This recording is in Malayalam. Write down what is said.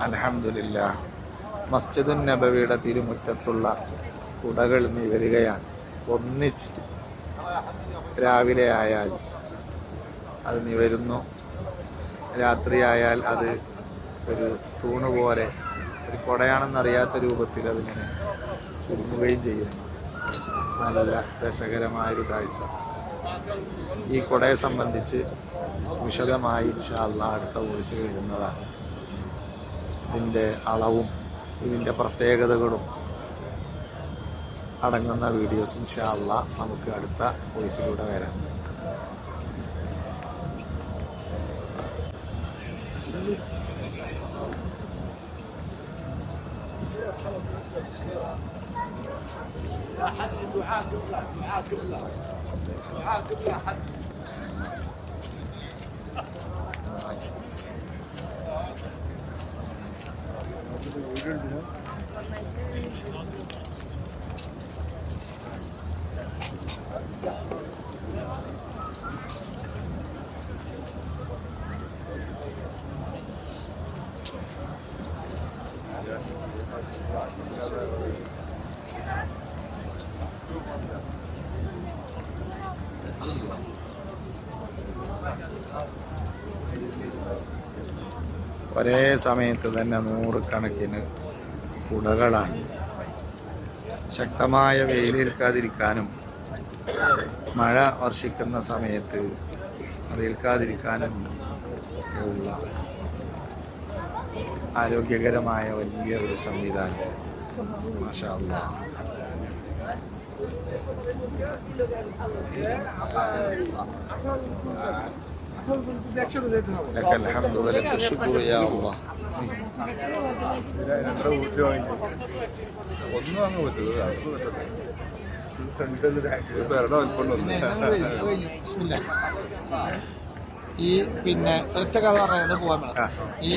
അൽഹംദുലില്ലാഹ് മസ്ജിദുൻ നബവിയുടെ തിരുമുറ്റത്തുള്ള കുടകൾ നിവരുകയാണ്. ഒന്നിച്ച് രാവിലെ ആയാൽ അത് നിവരുന്നു, രാത്രിയായാൽ അത് ഒരു തൂണ് പോലെ ഒരു കുടയാണെന്നറിയാത്ത രൂപത്തിൽ അതിങ്ങനെ ചുരുങ്ങുകയും ചെയ്യുന്നു. നല്ല രസകരമായൊരു കാഴ്ച. ഈ കുടയെ സംബന്ധിച്ച് വിശദമായി ഇൻഷാ അല്ലാഹ് അടുത്ത വോയിസിൽ വരുന്നതാണ്. ഇതിൻ്റെ അളവും ഇതിൻ്റെ പ്രത്യേകതകളും അടങ്ങുന്ന വീഡിയോസ് ഇൻഷാ അല്ലാഹ് നമുക്ക് അടുത്ത വോയിസിലൂടെ വരാം. ഒരേ സമയത്ത് തന്നെ നൂറുകണക്കിന് കുടകളാണ്. ശക്തമായ വെയിലേൽക്കാതിരിക്കാനും മഴ വർഷിക്കുന്ന സമയത്ത് അതേൽക്കാതിരിക്കാനും ഉള്ള ആരോഗ്യകരമായ വലിയ ഒരു സംവിധാനം. മാഷാ അല്ലാഹ്. لك الحمد ولك الشكر يا الله. ഈ പിന്നെ ഒറ്റ കഥ പറയാൻ പോകാൻ ഈ